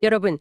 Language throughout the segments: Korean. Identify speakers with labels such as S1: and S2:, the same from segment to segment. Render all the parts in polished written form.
S1: 여러분,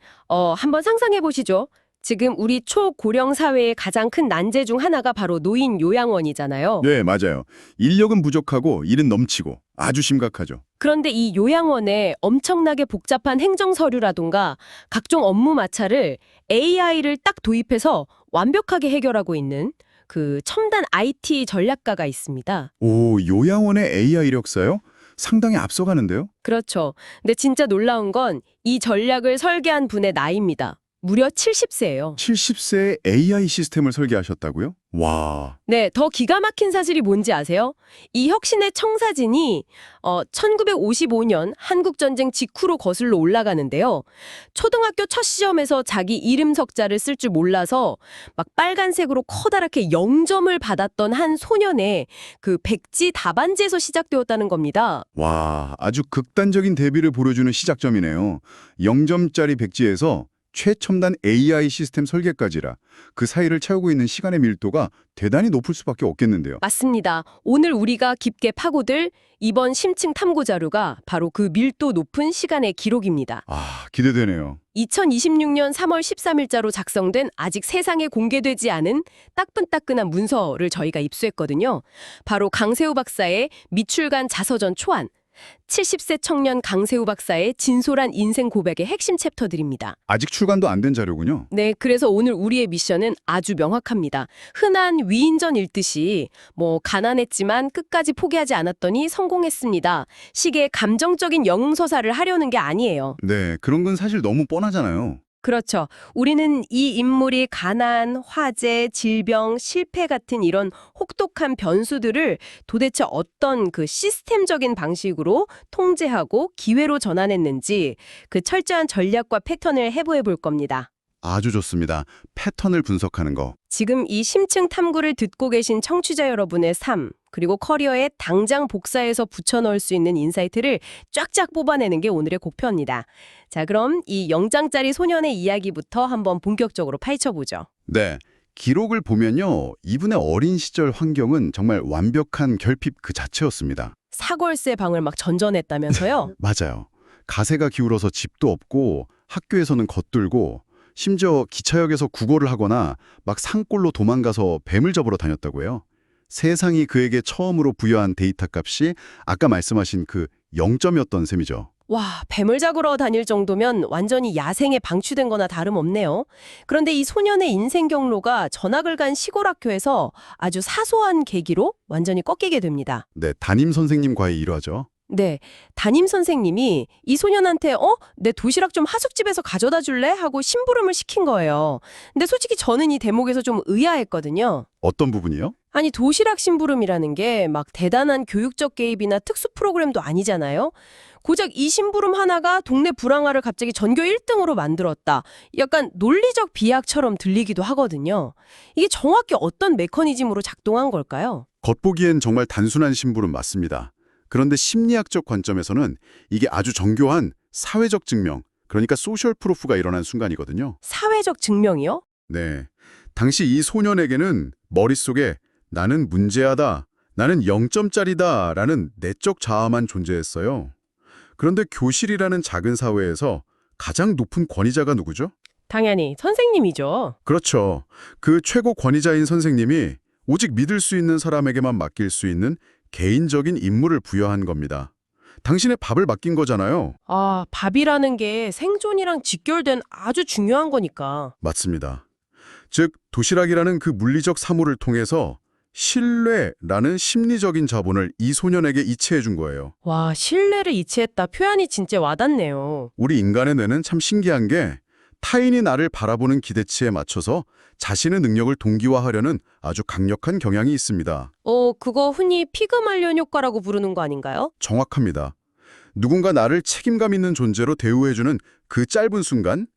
S1: 한번 상상해 보시죠. 지금 우리 초고령 사회의 가장 큰 난제 중 하나가 바로 노인 요양원이잖아요.
S2: 네, 맞아요. 인력은 부족하고 일은 넘치고 아주 심각하죠.
S1: 그런데 이 요양원에 엄청나게 복잡한 행정 서류라든가 각종 업무 마찰을 AI를 딱 도입해서 완벽하게 해결하고 있는 그 첨단 IT 전략가가 있습니다.
S2: 오, 요양원의 AI 이력서요? 상당히 앞서가는데요?
S1: 그렇죠. 근데 진짜 놀라운 건 이 전략을 설계한 분의 나이입니다. 무려 70세예요.
S2: 70세에 AI 시스템을 설계하셨다고요? 와,
S1: 네, 더 기가 막힌 사실이 뭔지 아세요? 이 혁신의 청사진이 1955년 한국전쟁 직후로 거슬러 올라가는데요. 초등학교 첫 시험에서 자기 이름 석자를 쓸 줄 몰라서 막 빨간색으로 커다랗게 0점을 받았던 한 소년의 그 백지 답안지에서 시작되었다는 겁니다.
S2: 와, 아주 극단적인 대비를 보여주는 시작점이네요. 0점짜리 백지에서 최첨단 AI 시스템 설계까지라 그 사이를 채우고 있는 시간의 밀도가 대단히 높을 수밖에 없겠는데요.
S1: 맞습니다. 오늘 우리가 깊게 파고들 이번 심층 탐구 자료가 바로 그 밀도 높은 시간의 기록입니다.
S2: 아, 기대되네요.
S1: 2026년 3월 13일자로 작성된 아직 세상에 공개되지 않은 따끈따끈한 문서를 저희가 입수했거든요. 바로 강세우 박사의 미출간 자서전 초안, 70세 청년 강세우 박사의 진솔한 인생 고백의 핵심 챕터들입니다.
S2: 아직 출간도 안 된 자료군요.
S1: 네, 그래서 오늘 우리의 미션은 아주 명확합니다. 흔한 위인전 읽듯이 가난했지만 끝까지 포기하지 않았더니 성공했습니다. 식의 감정적인 영웅서사를 하려는 게 아니에요.
S2: 네, 그런 건 사실 너무 뻔하잖아요.
S1: 그렇죠. 우리는 이 인물이 가난, 화재, 질병, 실패 같은 이런 혹독한 변수들을 도대체 어떤 그 시스템적인 방식으로 통제하고 기회로 전환했는지 그 철저한 전략과 패턴을 해부해 볼 겁니다.
S2: 아주 좋습니다. 패턴을 분석하는 거.
S1: 지금 이 심층 탐구를 듣고 계신 청취자 여러분의 삶, 그리고 커리어에 당장 복사해서 붙여넣을 수 있는 인사이트를 쫙쫙 뽑아내는 게 오늘의 목표입니다. 자, 그럼 이 영장짜리 소년의 이야기부터 한번 본격적으로 파헤쳐보죠.
S2: 네, 기록을 보면요. 이분의 어린 시절 환경은 정말 완벽한 결핍 그 자체였습니다.
S1: 사골세 방을 막 전전했다면서요?
S2: 맞아요. 가세가 기울어서 집도 없고 학교에서는 겉돌고 심지어 기차역에서 구걸을 하거나 막 산골로 도망가서 뱀을 잡으러 다녔다고요. 세상이 그에게 처음으로 부여한 데이터 값이 아까 말씀하신 그 0점이었던 셈이죠.
S1: 와, 뱀을 잡으러 다닐 정도면 완전히 야생에 방치된 거나 다름없네요. 그런데 이 소년의 인생 경로가 전학을 간 시골 학교에서 아주 사소한 계기로 완전히 꺾이게 됩니다.
S2: 네, 담임 선생님과의 일화죠.
S1: 네, 담임 선생님이 이 소년한테 내 도시락 좀 하숙집에서 가져다 줄래? 하고 심부름을 시킨 거예요. 근데 솔직히 저는 이 대목에서 좀 의아했거든요.
S2: 어떤 부분이요?
S1: 아니, 도시락 심부름이라는 게 막 대단한 교육적 개입이나 특수 프로그램도 아니잖아요. 고작 이 심부름 하나가 동네 불황화를 갑자기 전교 1등으로 만들었다. 약간 논리적 비약처럼 들리기도 하거든요. 이게 정확히 어떤 메커니즘으로 작동한 걸까요?
S2: 겉보기엔 정말 단순한 심부름 맞습니다. 그런데 심리학적 관점에서는 이게 아주 정교한 사회적 증명, 그러니까 소셜 프루프가 일어난 순간이거든요.
S1: 사회적 증명이요?
S2: 네. 당시 이 소년에게는 머릿속에 나는 문제하다, 나는 0점짜리다 라는 내적 자아만 존재했어요. 그런데 교실이라는 작은 사회에서 가장 높은 권위자가 누구죠?
S1: 당연히 선생님이죠.
S2: 그렇죠. 그 최고 권위자인 선생님이 오직 믿을 수 있는 사람에게만 맡길 수 있는 개인적인 임무를 부여한 겁니다. 당신의 밥을 맡긴 거잖아요.
S1: 아, 밥이라는 게 생존이랑 직결된 아주 중요한 거니까.
S2: 맞습니다. 즉, 도시락이라는 그 물리적 사물을 통해서 신뢰라는 심리적인 자본을 이 소년에게 이체해 준 거예요.
S1: 와, 신뢰를 이체했다. 표현이 진짜 와닿네요.
S2: 우리 인간의 뇌는 참 신기한 게 타인이 나를 바라보는 기대치에 맞춰서 자신의 능력을 동기화하려는 아주 강력한 경향이 있습니다.
S1: 그거 흔히 피그말리온 효과라고 부르는 거 아닌가요?
S2: 정확합니다. 누군가 나를 책임감 있는 존재로 대우해주는 그 짧은 순간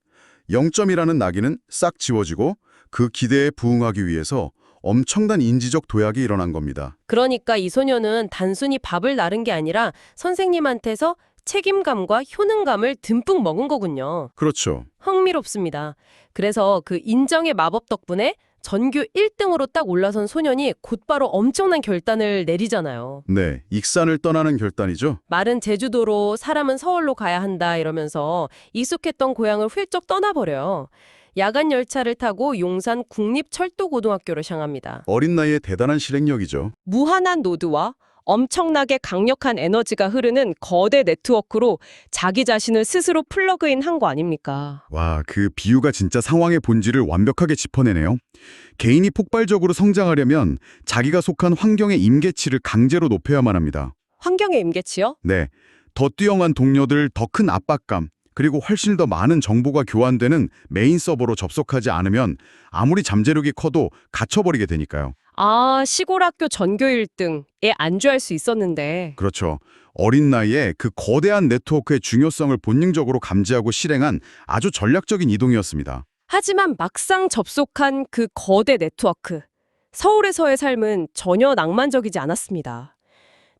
S2: 0점이라는 낙인은 싹 지워지고 그 기대에 부응하기 위해서 엄청난 인지적 도약이 일어난 겁니다.
S1: 그러니까 이 소녀는 단순히 밥을 나른 게 아니라 선생님한테서 책임감과 효능감을 듬뿍 먹은 거군요.
S2: 그렇죠.
S1: 흥미롭습니다. 그래서 그 인정의 마법 덕분에 전교 1등으로 딱 올라선 소년이 곧바로 엄청난 결단을 내리잖아요.
S2: 네, 익산을 떠나는 결단이죠.
S1: 말은 제주도로 사람은 서울로 가야 한다 이러면서 익숙했던 고향을 훌쩍 떠나버려요. 야간 열차를 타고 용산 국립철도고등학교를 향합니다.
S2: 어린 나이에 대단한 실행력이죠.
S1: 무한한 노드와 엄청나게 강력한 에너지가 흐르는 거대 네트워크로 자기 자신을 스스로 플러그인 한 거 아닙니까?
S2: 와, 그 비유가 진짜 상황의 본질을 완벽하게 짚어내네요. 개인이 폭발적으로 성장하려면 자기가 속한 환경의 임계치를 강제로 높여야만 합니다.
S1: 환경의 임계치요?
S2: 네, 더 뛰어난 동료들, 더 큰 압박감, 그리고 훨씬 더 많은 정보가 교환되는 메인 서버로 접속하지 않으면 아무리 잠재력이 커도 갇혀버리게 되니까요.
S1: 아, 시골 학교 전교 1등에 안주할 수 있었는데.
S2: 그렇죠. 어린 나이에 그 거대한 네트워크의 중요성을 본능적으로 감지하고 실행한 아주 전략적인 이동이었습니다.
S1: 하지만 막상 접속한 그 거대 네트워크. 서울에서의 삶은 전혀 낭만적이지 않았습니다.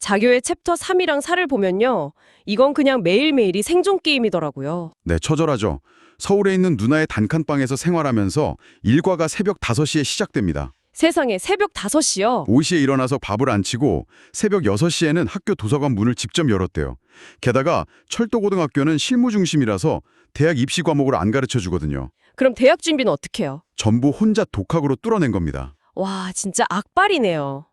S1: 자교의 챕터 3이랑 4를 보면요. 이건 그냥 매일매일이 생존 게임이더라고요.
S2: 네, 처절하죠. 서울에 있는 누나의 단칸방에서 생활하면서 일과가 새벽 5시에 시작됩니다.
S1: 세상에 새벽 5시요?
S2: 5시에 일어나서 밥을 안 치고 새벽 6시에는 학교 도서관 문을 직접 열었대요. 게다가 철도고등학교는 실무 중심이라서 대학 입시 과목을 안 가르쳐 주거든요.
S1: 그럼 대학 준비는 어떻게 해요?
S2: 전부 혼자 독학으로 뚫어낸 겁니다.
S1: 와, 진짜 악발이네요.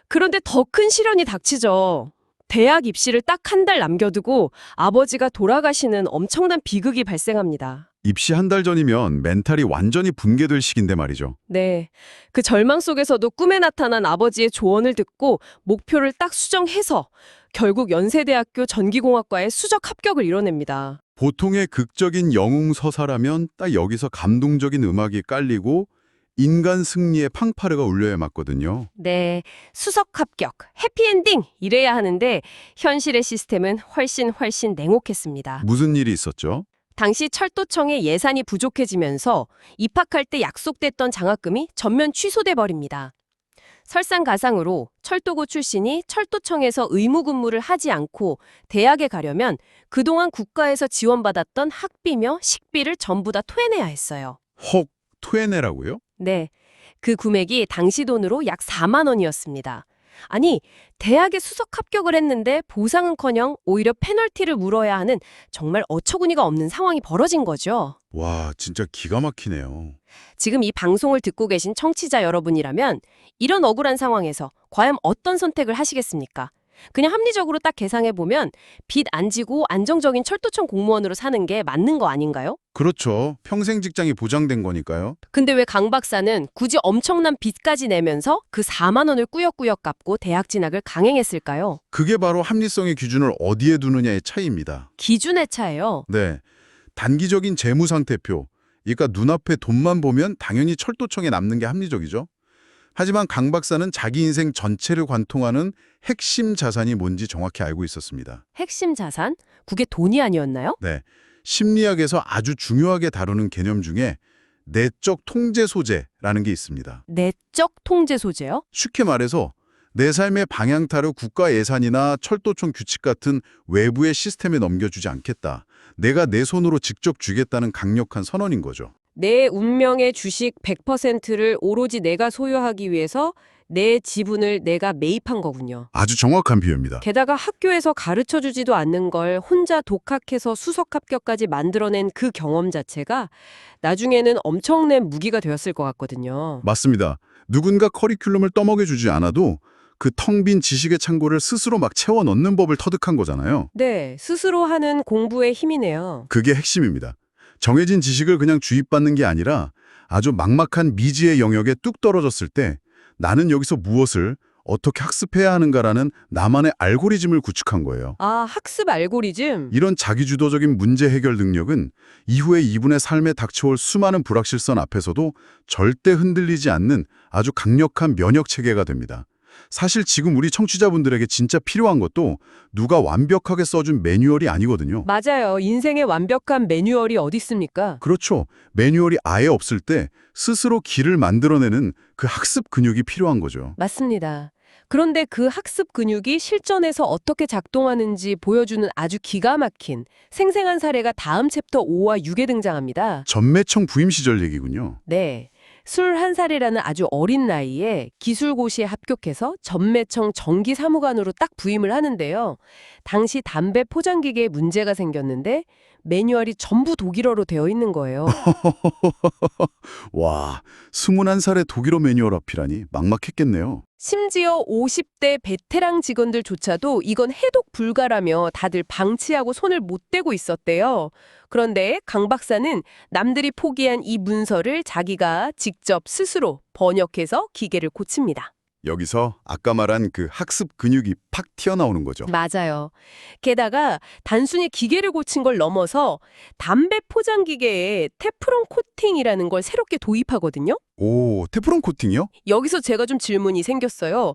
S1: 그런데 더 큰 시련이 닥치죠. 대학 입시를 딱 한 달 남겨두고 아버지가 돌아가시는 엄청난 비극이 발생합니다.
S2: 입시 한 달 전이면 멘탈이 완전히 붕괴될 시기인데 말이죠.
S1: 네. 그 절망 속에서도 꿈에 나타난 아버지의 조언을 듣고 목표를 딱 수정해서 결국 연세대학교 전기공학과에 수적 합격을 이뤄냅니다.
S2: 보통의 극적인 영웅 서사라면 딱 여기서 감동적인 음악이 깔리고 인간 승리의 팡파르가 울려야 맞거든요.
S1: 네. 수석 합격, 해피엔딩 이래야 하는데 현실의 시스템은 훨씬 냉혹했습니다.
S2: 무슨 일이 있었죠?
S1: 당시 철도청의 예산이 부족해지면서 입학할 때 약속됐던 장학금이 전면 취소돼 버립니다. 설상가상으로 철도고 출신이 철도청에서 의무 근무를 하지 않고 대학에 가려면 그동안 국가에서 지원받았던 학비며 식비를 전부 다 토해내야 했어요.
S2: 혹 토해내라고요?
S1: 네, 그 금액이 당시 돈으로 약 4만 원이었습니다. 아니, 대학에 수석 합격을 했는데 보상은커녕 오히려 페널티를 물어야 하는 정말 어처구니가 없는 상황이 벌어진 거죠.
S2: 와, 진짜 기가 막히네요.
S1: 지금 이 방송을 듣고 계신 청취자 여러분이라면 이런 억울한 상황에서 과연 어떤 선택을 하시겠습니까? 그냥 합리적으로 딱 계산해보면 빚 안 지고 안정적인 철도청 공무원으로 사는 게 맞는 거 아닌가요?
S2: 그렇죠. 평생 직장이 보장된 거니까요.
S1: 근데 왜 강 박사는 굳이 엄청난 빚까지 내면서 그 4만 원을 꾸역꾸역 갚고 대학 진학을 강행했을까요?
S2: 그게 바로 합리성의 기준을 어디에 두느냐의 차이입니다.
S1: 기준의 차예요.
S2: 네, 단기적인 재무 상태표, 그러니까 눈앞에 돈만 보면 당연히 철도청에 남는 게 합리적이죠. 하지만 강 박사는 자기 인생 전체를 관통하는 핵심 자산이 뭔지 정확히 알고 있었습니다.
S1: 핵심 자산? 그게 돈이 아니었나요?
S2: 네, 심리학에서 아주 중요하게 다루는 개념 중에 내적 통제 소재라는 게 있습니다.
S1: 내적 통제 소재요?
S2: 쉽게 말해서 내 삶의 방향타를 국가 예산이나 철도청 규칙 같은 외부의 시스템에 넘겨주지 않겠다. 내가 내 손으로 직접 쥐겠다는 강력한 선언인 거죠.
S1: 내 운명의 주식 100%를 오로지 내가 소유하기 위해서 내 지분을 내가 매입한 거군요.
S2: 아주 정확한 비유입니다.
S1: 게다가 학교에서 가르쳐주지도 않는 걸 혼자 독학해서 수석 합격까지 만들어낸 그 경험 자체가 나중에는 엄청난 무기가 되었을 것 같거든요.
S2: 맞습니다. 누군가 커리큘럼을 떠먹여주지 않아도 그 텅 빈 지식의 창고를 스스로 막 채워 넣는 법을 터득한 거잖아요.
S1: 네, 스스로 하는 공부의 힘이네요.
S2: 그게 핵심입니다. 정해진 지식을 그냥 주입받는 게 아니라 아주 막막한 미지의 영역에 뚝 떨어졌을 때 나는 여기서 무엇을 어떻게 학습해야 하는가라는 나만의 알고리즘을 구축한 거예요.
S1: 아, 학습 알고리즘?
S2: 이런 자기주도적인 문제 해결 능력은 이후에 이분의 삶에 닥쳐올 수많은 불확실성 앞에서도 절대 흔들리지 않는 아주 강력한 면역 체계가 됩니다. 사실 지금 우리 청취자분들에게 진짜 필요한 것도 누가 완벽하게 써준 매뉴얼이 아니거든요.
S1: 맞아요. 인생의 완벽한 매뉴얼이 어디 있습니까?
S2: 그렇죠. 매뉴얼이 아예 없을 때 스스로 길을 만들어내는 그 학습 근육이 필요한 거죠.
S1: 맞습니다. 그런데 그 학습 근육이 실전에서 어떻게 작동하는지 보여주는 아주 기가 막힌 생생한 사례가 다음 챕터 5와 6에 등장합니다.
S2: 전매청 부임 시절 얘기군요.
S1: 네. 21살이라는 아주 어린 나이에 기술고시에 합격해서 전매청 정기사무관으로 딱 부임을 하는데요. 당시 담배 포장기계에 문제가 생겼는데 매뉴얼이 전부 독일어로 되어 있는 거예요.
S2: 와, 21살의 독일어 매뉴얼 앞이라니 막막했겠네요.
S1: 심지어 50대 베테랑 직원들조차도 이건 해독 불가라며 다들 방치하고 손을 못 대고 있었대요. 그런데 강 박사는 남들이 포기한 이 문서를 자기가 직접 스스로 번역해서 기계를 고칩니다.
S2: 여기서 아까 말한 그 학습 근육이 팍 튀어나오는 거죠.
S1: 맞아요. 게다가 단순히 기계를 고친 걸 넘어서 담배 포장 기계에 테프론 코팅이라는 걸 새롭게 도입하거든요.
S2: 오, 테프론 코팅이요?
S1: 여기서 제가 좀 질문이 생겼어요.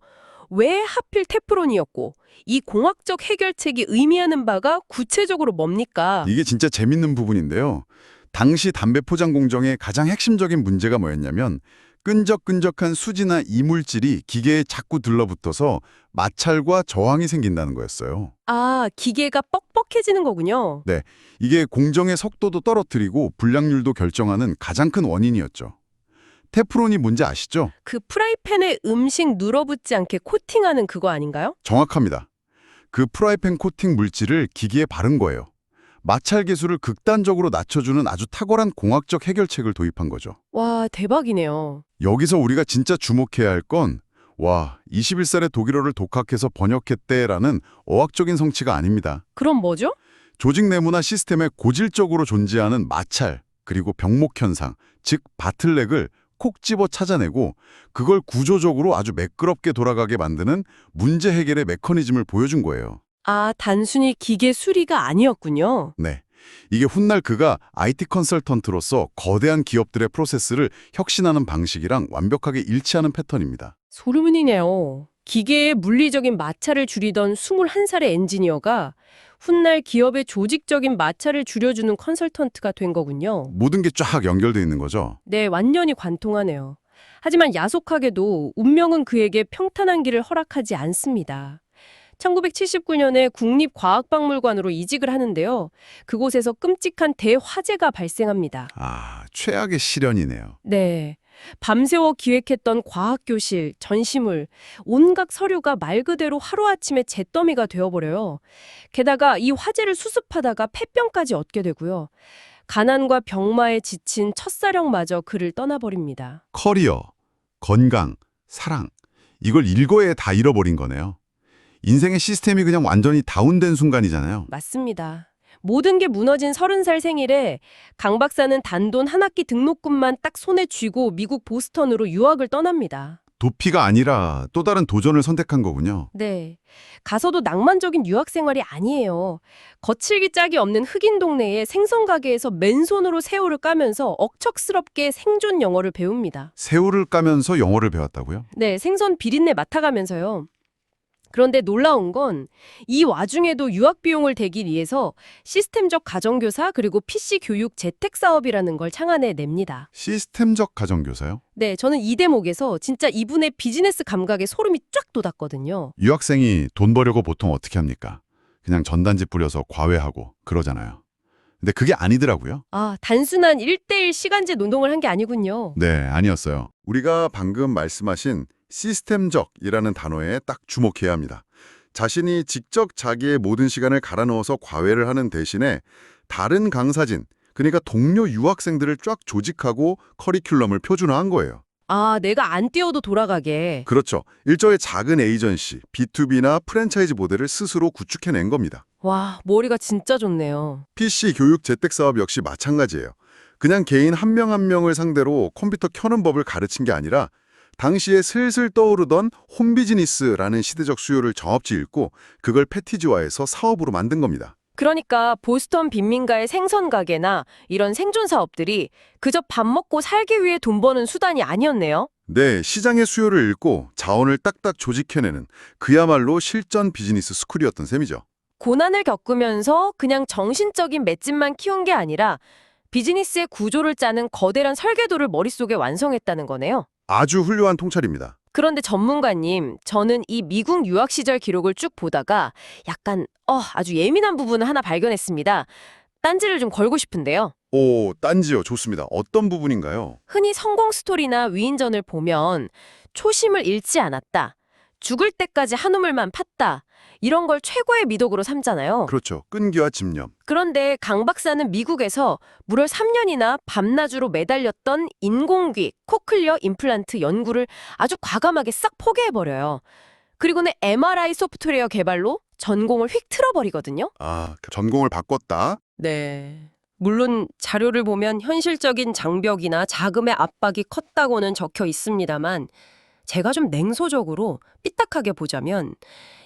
S1: 왜 하필 테프론이었고 이 공학적 해결책이 의미하는 바가 구체적으로 뭡니까?
S2: 이게 진짜 재밌는 부분인데요. 당시 담배 포장 공정의 가장 핵심적인 문제가 뭐였냐면 끈적끈적한 수지나 이물질이 기계에 자꾸 들러붙어서 마찰과 저항이 생긴다는 거였어요.
S1: 아, 기계가 뻑뻑해지는 거군요.
S2: 네, 이게 공정의 속도도 떨어뜨리고 불량률도 결정하는 가장 큰 원인이었죠. 테프론이 뭔지 아시죠?
S1: 그 프라이팬에 음식 눌어붙지 않게 코팅하는 그거 아닌가요?
S2: 정확합니다. 그 프라이팬 코팅 물질을 기기에 바른 거예요. 마찰 계수를 극단적으로 낮춰주는 아주 탁월한 공학적 해결책을 도입한 거죠.
S1: 와, 대박이네요.
S2: 여기서 우리가 진짜 주목해야 할 건, 와, 21살의 독일어를 독학해서 번역했대라는 어학적인 성취가 아닙니다.
S1: 그럼 뭐죠?
S2: 조직 내부나 시스템에 고질적으로 존재하는 마찰, 그리고 병목 현상, 즉 바틀렉을 콕 집어 찾아내고 그걸 구조적으로 아주 매끄럽게 돌아가게 만드는 문제 해결의 메커니즘을 보여준 거예요.
S1: 아, 단순히 기계 수리가 아니었군요.
S2: 네. 이게 훗날 그가 IT 컨설턴트로서 거대한 기업들의 프로세스를 혁신하는 방식이랑 완벽하게 일치하는 패턴입니다.
S1: 소름이네요. 기계의 물리적인 마찰을 줄이던 21살의 엔지니어가 훗날 기업의 조직적인 마찰을 줄여주는 컨설턴트가 된 거군요.
S2: 모든 게 쫙 연결돼 있는 거죠.
S1: 네, 완전히 관통하네요. 하지만 야속하게도 운명은 그에게 평탄한 길을 허락하지 않습니다. 1979년에 국립과학박물관으로 이직을 하는데요. 그곳에서 끔찍한 대화재가 발생합니다.
S2: 아, 최악의 시련이네요.
S1: 네. 밤새워 기획했던 과학교실, 전시물, 온갖 서류가 말 그대로 하루아침에 잿더미가 되어버려요. 게다가 이 화재를 수습하다가 폐병까지 얻게 되고요. 가난과 병마에 지친 첫사랑마저 그를 떠나버립니다.
S2: 커리어, 건강, 사랑, 이걸 일거에 다 잃어버린 거네요. 인생의 시스템이 그냥 완전히 다운된 순간이잖아요.
S1: 맞습니다. 모든 게 무너진 30살 생일에 강 박사는 단돈 한 학기 등록금만 딱 손에 쥐고 미국 보스턴으로 유학을 떠납니다.
S2: 도피가 아니라 또 다른 도전을 선택한 거군요.
S1: 네. 가서도 낭만적인 유학 생활이 아니에요. 거칠기 짝이 없는 흑인 동네에 생선 가게에서 맨손으로 새우를 까면서 억척스럽게 생존 영어를 배웁니다.
S2: 새우를 까면서 영어를 배웠다고요?
S1: 네, 생선 비린내 맡아가면서요. 그런데 놀라운 건 이 와중에도 유학 비용을 대기 위해서 시스템적 가정교사 그리고 PC 교육 재택 사업이라는 걸 창안해 냅니다.
S2: 시스템적 가정교사요?
S1: 네, 저는 이 대목에서 진짜 이분의 비즈니스 감각에 소름이 쫙 돋았거든요.
S2: 유학생이 돈 벌려고 보통 어떻게 합니까? 그냥 전단지 뿌려서 과외하고 그러잖아요. 근데 그게 아니더라고요.
S1: 아, 단순한 1대1 시간제 노동을 한 게 아니군요.
S2: 네, 아니었어요. 우리가 방금 말씀하신 시스템적이라는 단어에 딱 주목해야 합니다. 자신이 직접 자기의 모든 시간을 갈아 넣어서 과외를 하는 대신에 다른 강사진, 그러니까 동료 유학생들을 쫙 조직하고 커리큘럼을 표준화한 거예요.
S1: 아, 내가 안 뛰어도 돌아가게.
S2: 그렇죠. 일종의 작은 에이전시, B2B나 프랜차이즈 모델을 스스로 구축해낸 겁니다.
S1: 와, 머리가 진짜 좋네요.
S2: PC 교육 재택 사업 역시 마찬가지예요. 그냥 개인 한 명 한 명을 상대로 컴퓨터 켜는 법을 가르친 게 아니라 당시에 슬슬 떠오르던 홈비즈니스라는 시대적 수요를 정확히 읽고 그걸 패티지화해서 사업으로 만든 겁니다.
S1: 그러니까 보스턴 빈민가의 생선 가게나 이런 생존 사업들이 그저 밥 먹고 살기 위해 돈 버는 수단이 아니었네요.
S2: 네, 시장의 수요를 읽고 자원을 딱딱 조직해내는 그야말로 실전 비즈니스 스쿨이었던 셈이죠.
S1: 고난을 겪으면서 그냥 정신적인 맷집만 키운 게 아니라 비즈니스의 구조를 짜는 거대한 설계도를 머릿속에 완성했다는 거네요.
S2: 아주 훌륭한 통찰입니다.
S1: 그런데 전문가님, 저는 이 미국 유학 시절 기록을 쭉 보다가 약간 아주 예민한 부분을 하나 발견했습니다. 딴지를 좀 걸고 싶은데요.
S2: 오, 딴지요. 좋습니다. 어떤 부분인가요?
S1: 흔히 성공 스토리나 위인전을 보면 초심을 잃지 않았다. 죽을 때까지 한 우물만 팠다. 이런 걸 최고의 미덕으로 삼잖아요.
S2: 그렇죠. 끈기와 집념.
S1: 그런데 강 박사는 미국에서 무려 3년이나 밤낮으로 매달렸던 인공귀, 코클리어 임플란트 연구를 아주 과감하게 싹 포기해버려요. 그리고는 MRI 소프트웨어 개발로 전공을 휙 틀어버리거든요.
S2: 아, 전공을 바꿨다.
S1: 네. 물론 자료를 보면 현실적인 장벽이나 자금의 압박이 컸다고는 적혀 있습니다만 제가 좀 냉소적으로 삐딱하게 보자면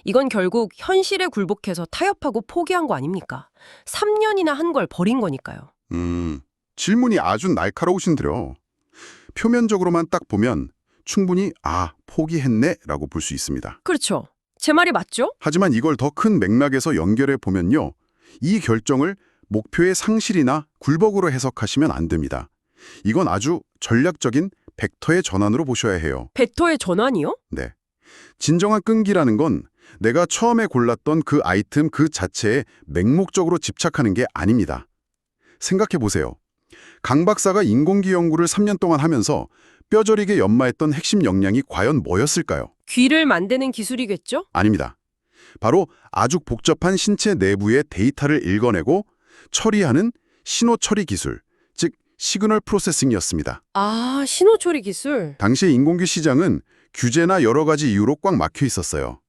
S1: 이건 결국 현실에 굴복해서 타협하고 포기한 거 아닙니까? 3년이나 한 걸 버린 거니까요.
S2: 질문이 아주 날카로우신데요. 표면적으로만 딱 보면 충분히 포기했네라고 볼 수 있습니다.
S1: 그렇죠. 제 말이 맞죠?
S2: 하지만 이걸 더 큰 맥락에서 연결해 보면요. 이 결정을 목표의 상실이나 굴복으로 해석하시면 안 됩니다. 이건 아주 전략적인 벡터의 전환으로 보셔야 해요.
S1: 벡터의 전환이요?
S2: 네. 진정한 끈기라는 건 내가 처음에 골랐던 그 아이템 그 자체에 맹목적으로 집착하는 게 아닙니다. 생각해 보세요. 강 박사가 인공기 연구를 3년 동안 하면서 뼈저리게 연마했던 핵심 역량이 과연 뭐였을까요?
S1: 귀를 만드는 기술이겠죠?
S2: 아닙니다. 바로 아주 복잡한 신체 내부의 데이터를 읽어내고 처리하는 신호 처리 기술, 즉 시그널 프로세싱이었습니다.
S1: 아, 신호 처리 기술.
S2: 당시의 인공기 시장은 규제나 여러 가지 이유로 꽉 막혀 있었어요.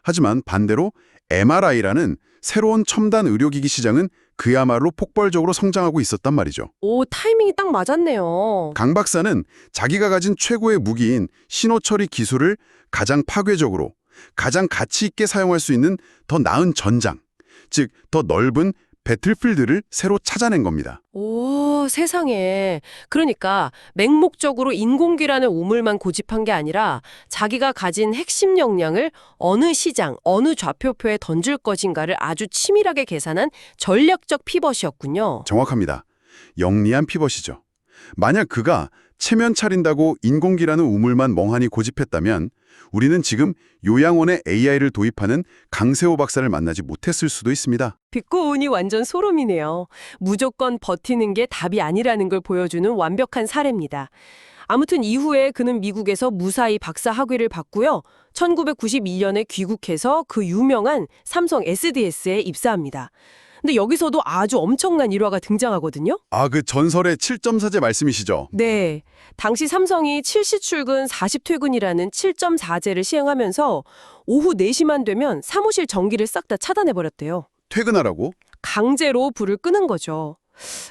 S2: 하지만 반대로 MRI라는 새로운 첨단 의료기기 시장은 그야말로 폭발적으로 성장하고 있었단 말이죠.
S1: 오, 타이밍이 딱 맞았네요.
S2: 강 박사는 자기가 가진 최고의 무기인 신호 처리 기술을 가장 파괴적으로, 가장 가치 있게 사용할 수 있는 더 나은 전장, 즉 더 넓은 배틀필드를 새로 찾아낸 겁니다.
S1: 오, 세상에. 그러니까 맹목적으로 인공귀라는 우물만 고집한 게 아니라 자기가 가진 핵심 역량을 어느 시장, 어느 좌표표에 던질 것인가를 아주 치밀하게 계산한 전략적 피벗이었군요.
S2: 정확합니다. 영리한 피벗이죠. 만약 그가 체면 차린다고 인공기라는 우물만 멍하니 고집했다면 우리는 지금 요양원에 AI를 도입하는 강세호 박사를 만나지 못했을 수도 있습니다.
S1: 듣고 오니 완전 소름이네요. 무조건 버티는 게 답이 아니라는 걸 보여주는 완벽한 사례입니다. 아무튼 이후에 그는 미국에서 무사히 박사 학위를 받고요. 1992년에 귀국해서 그 유명한 삼성 SDS에 입사합니다. 근데 여기서도 아주 엄청난 일화가 등장하거든요.
S2: 그 전설의 7.4제 말씀이시죠?
S1: 네. 당시 삼성이 7시 출근 40 퇴근이라는 7.4제를 시행하면서 오후 4시만 되면 사무실 전기를 싹 다 차단해버렸대요.
S2: 퇴근하라고?
S1: 강제로 불을 끄는 거죠.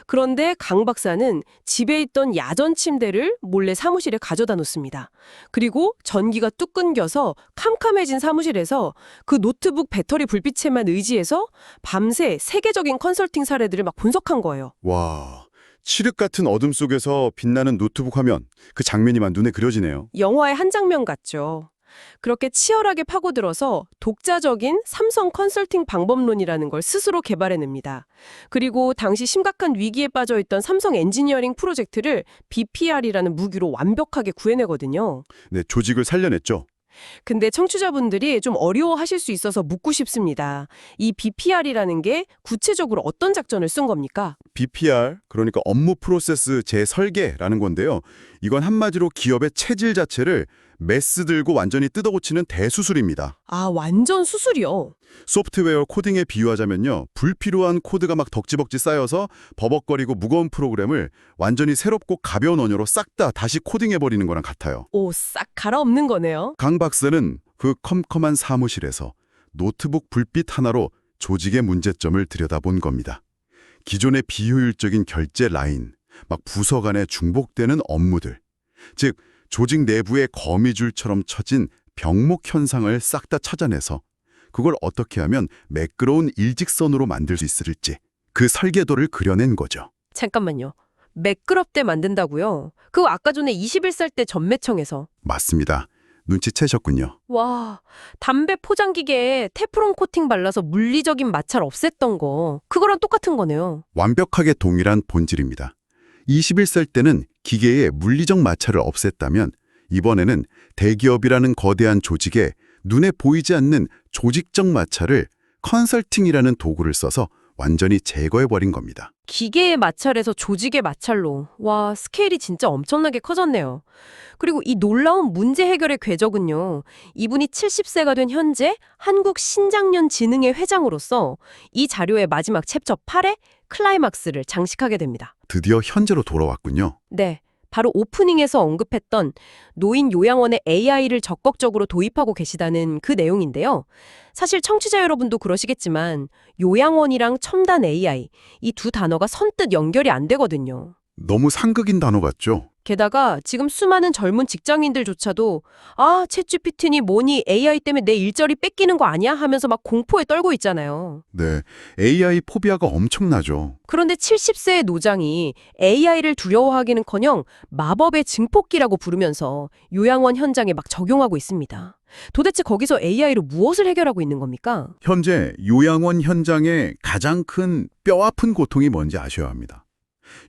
S1: 그런데 강 박사는 집에 있던 야전 침대를 몰래 사무실에 가져다 놓습니다. 그리고 전기가 뚝 끊겨서 캄캄해진 사무실에서 그 노트북 배터리 불빛에만 의지해서 밤새 세계적인 컨설팅 사례들을 막 분석한 거예요.
S2: 와, 칠흑 같은 어둠 속에서 빛나는 노트북 화면, 그 장면이만 눈에 그려지네요.
S1: 영화의 한 장면 같죠. 그렇게 치열하게 파고들어서 독자적인 삼성 컨설팅 방법론이라는 걸 스스로 개발해냅니다. 그리고 당시 심각한 위기에 빠져있던 삼성 엔지니어링 프로젝트를 BPR이라는 무기로 완벽하게 구해내거든요.
S2: 네, 조직을 살려냈죠.
S1: 근데 청취자분들이 좀 어려워하실 수 있어서 묻고 싶습니다. 이 BPR이라는 게 구체적으로 어떤 작전을 쓴 겁니까?
S2: BPR, 그러니까 업무 프로세스 재설계라는 건데요. 이건 한마디로 기업의 체질 자체를 메스 들고 완전히 뜯어고치는 대수술입니다.
S1: 아, 완전 수술이요.
S2: 소프트웨어 코딩에 비유하자면요. 불필요한 코드가 막 덕지벅지 쌓여서 버벅거리고 무거운 프로그램을 완전히 새롭고 가벼운 언어로 싹 다 다시 코딩해버리는 거랑 같아요.
S1: 오, 싹 갈아엎는 거네요.
S2: 강 박사는 그 컴컴한 사무실에서 노트북 불빛 하나로 조직의 문제점을 들여다본 겁니다. 기존의 비효율적인 결제 라인, 막 부서 간에 중복되는 업무들, 즉 조직 내부의 거미줄처럼 처진 병목 현상을 싹 다 찾아내서 그걸 어떻게 하면 매끄러운 일직선으로 만들 수 있을지 그 설계도를 그려낸 거죠.
S1: 잠깐만요. 매끄럽게 만든다고요? 그거 아까 전에 21살 때 전매청에서.
S2: 맞습니다. 눈치채셨군요.
S1: 와, 담배 포장기계에 테프론 코팅 발라서 물리적인 마찰 없앴던 거. 그거랑 똑같은 거네요.
S2: 완벽하게 동일한 본질입니다. 21살 때는 기계의 물리적 마찰을 없앴다면 이번에는 대기업이라는 거대한 조직에 눈에 보이지 않는 조직적 마찰을 컨설팅이라는 도구를 써서 완전히 제거해버린 겁니다.
S1: 기계의 마찰에서 조직의 마찰로. 와, 스케일이 진짜 엄청나게 커졌네요. 그리고 이 놀라운 문제 해결의 궤적은요. 이분이 70세가 된 현재 한국신장년진흥회 회장으로서 이 자료의 마지막 챕터 8의 클라이막스를 장식하게 됩니다.
S2: 드디어 현재로 돌아왔군요.
S1: 네. 바로 오프닝에서 언급했던 노인 요양원에 AI를 적극적으로 도입하고 계시다는 그 내용인데요. 사실 청취자 여러분도 그러시겠지만 요양원이랑 첨단 AI 이 두 단어가 선뜻 연결이 안 되거든요.
S2: 너무 상극인 단어 같죠?
S1: 게다가 지금 수많은 젊은 직장인들조차도 챗GPT니 뭐니 AI 때문에 내 일자리 뺏기는 거 아니야? 하면서 막 공포에 떨고 있잖아요.
S2: 네, AI 포비아가 엄청나죠.
S1: 그런데 70세의 노장이 AI를 두려워하기는커녕 마법의 증폭기라고 부르면서 요양원 현장에 막 적용하고 있습니다. 도대체 거기서 AI로 무엇을 해결하고 있는 겁니까?
S2: 현재 요양원 현장의 가장 큰 뼈아픈 고통이 뭔지 아셔야 합니다.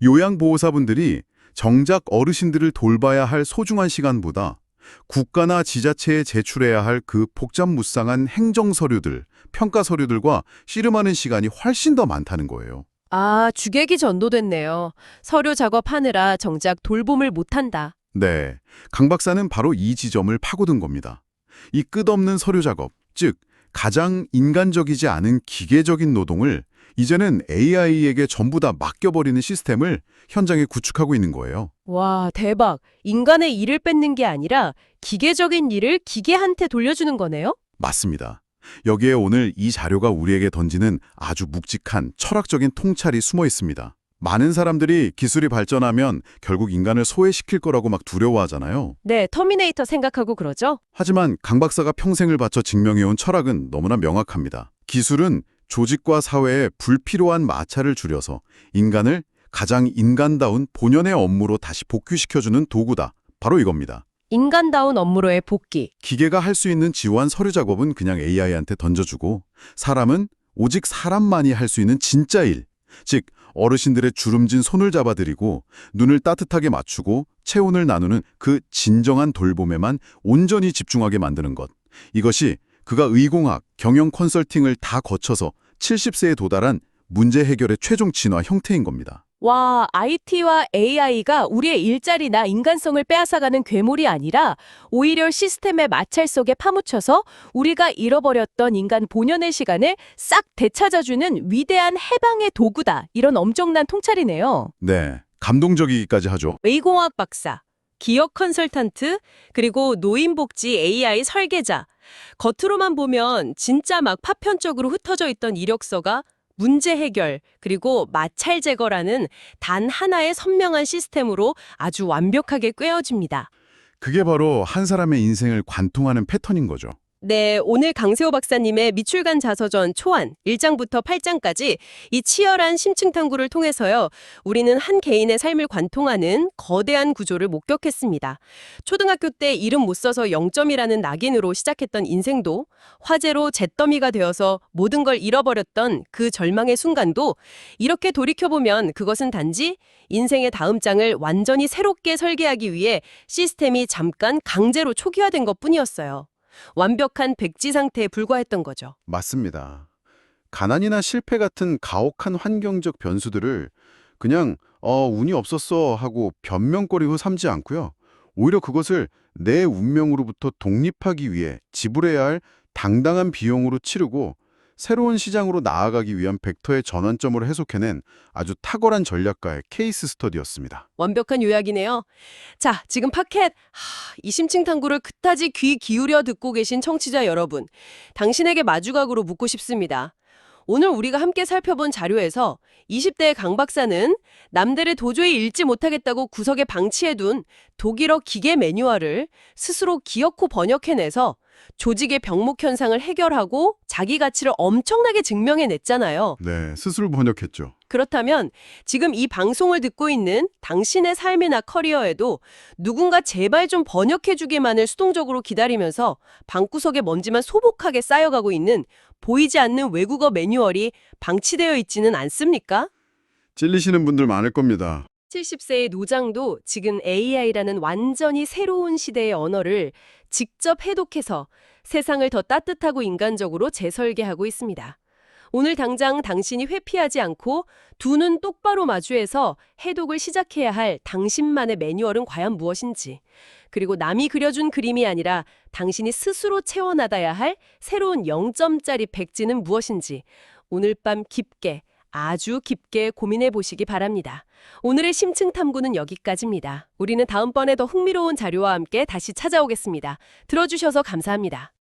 S2: 요양보호사분들이 정작 어르신들을 돌봐야 할 소중한 시간보다 국가나 지자체에 제출해야 할 그 복잡무쌍한 행정서류들, 평가서류들과 씨름하는 시간이 훨씬 더 많다는 거예요.
S1: 주객이 전도됐네요. 서류 작업하느라 정작 돌봄을 못한다.
S2: 네, 강 박사는 바로 이 지점을 파고든 겁니다. 이 끝없는 서류 작업, 즉 가장 인간적이지 않은 기계적인 노동을 이제는 AI에게 전부 다 맡겨버리는 시스템을 현장에 구축하고 있는 거예요.
S1: 와, 대박. 인간의 일을 뺏는 게 아니라 기계적인 일을 기계한테 돌려주는 거네요?
S2: 맞습니다. 여기에 오늘 이 자료가 우리에게 던지는 아주 묵직한 철학적인 통찰이 숨어 있습니다. 많은 사람들이 기술이 발전하면 결국 인간을 소외시킬 거라고 막 두려워하잖아요.
S1: 네, 터미네이터 생각하고 그러죠?
S2: 하지만 강 박사가 평생을 바쳐 증명해온 철학은 너무나 명확합니다. 기술은 조직과 사회에 불필요한 마찰을 줄여서 인간을 가장 인간다운 본연의 업무로 다시 복귀시켜주는 도구다. 바로 이겁니다.
S1: 인간다운 업무로의 복귀.
S2: 기계가 할 수 있는 지루한 서류 작업은 그냥 AI한테 던져주고 사람은 오직 사람만이 할 수 있는 진짜 일, 즉 어르신들의 주름진 손을 잡아드리고 눈을 따뜻하게 맞추고 체온을 나누는 그 진정한 돌봄에만 온전히 집중하게 만드는 것. 이것이 그가 의공학, 경영 컨설팅을 다 거쳐서 70세에 도달한 문제 해결의 최종 진화 형태인 겁니다.
S1: 와, IT와 AI가 우리의 일자리나 인간성을 빼앗아가는 괴물이 아니라 오히려 시스템의 마찰 속에 파묻혀서 우리가 잃어버렸던 인간 본연의 시간을 싹 되찾아주는 위대한 해방의 도구다. 이런 엄청난 통찰이네요.
S2: 네, 감동적이기까지 하죠.
S1: 의공학 박사, 기업 컨설턴트, 그리고 노인복지 AI 설계자. 겉으로만 보면 진짜 막 파편적으로 흩어져 있던 이력서가 문제 해결, 그리고 마찰 제거라는 단 하나의 선명한 시스템으로 아주 완벽하게 꿰어집니다.
S2: 그게 바로 한 사람의 인생을 관통하는 패턴인 거죠.
S1: 네, 오늘 강세호 박사님의 미출간 자서전 초안 1장부터 8장까지 이 치열한 심층 탐구를 통해서요. 우리는 한 개인의 삶을 관통하는 거대한 구조를 목격했습니다. 초등학교 때 이름 못 써서 0점이라는 낙인으로 시작했던 인생도 화제로 잿더미가 되어서 모든 걸 잃어버렸던 그 절망의 순간도 이렇게 돌이켜보면 그것은 단지 인생의 다음 장을 완전히 새롭게 설계하기 위해 시스템이 잠깐 강제로 초기화된 것뿐이었어요. 완벽한 백지 상태에 불과했던 거죠.
S2: 맞습니다. 가난이나 실패 같은 가혹한 환경적 변수들을 그냥 운이 없었어 하고 변명거리로 삼지 않고요. 오히려 그것을 내 운명으로부터 독립하기 위해 지불해야 할 당당한 비용으로 치르고 새로운 시장으로 나아가기 위한 벡터의 전환점으로 해석해낸 아주 탁월한 전략가의 케이스 스터디였습니다.
S1: 완벽한 요약이네요. 자, 지금 팟캐 이 심층 탐구를 그타지 귀 기울여 듣고 계신 청취자 여러분, 당신에게 마주각으로 묻고 싶습니다. 오늘 우리가 함께 살펴본 자료에서 20대의 강 박사는 남들을 도저히 읽지 못하겠다고 구석에 방치해둔 독일어 기계 매뉴얼을 스스로 기어코 번역해내서 조직의 병목 현상을 해결하고 자기 가치를 엄청나게 증명해냈잖아요.
S2: 네, 스스로 번역했죠.
S1: 그렇다면 지금 이 방송을 듣고 있는 당신의 삶이나 커리어에도 누군가 제발 좀 번역해주기만을 수동적으로 기다리면서 방구석에 먼지만 소복하게 쌓여가고 있는 보이지 않는 외국어 매뉴얼이 방치되어 있지는 않습니까?
S2: 찔리시는 분들 많을 겁니다.
S1: 70세의 노장도 지금 AI라는 완전히 새로운 시대의 언어를 직접 해독해서 세상을 더 따뜻하고 인간적으로 재설계하고 있습니다. 오늘 당장 당신이 회피하지 않고 두 눈 똑바로 마주해서 해독을 시작해야 할 당신만의 매뉴얼은 과연 무엇인지, 그리고 남이 그려준 그림이 아니라 당신이 스스로 채워나가야 할 새로운 0점짜리 백지는 무엇인지 오늘 밤 깊게, 아주 깊게 고민해 보시기 바랍니다. 오늘의 심층 탐구는 여기까지입니다. 우리는 다음번에 더 흥미로운 자료와 함께 다시 찾아오겠습니다. 들어주셔서 감사합니다.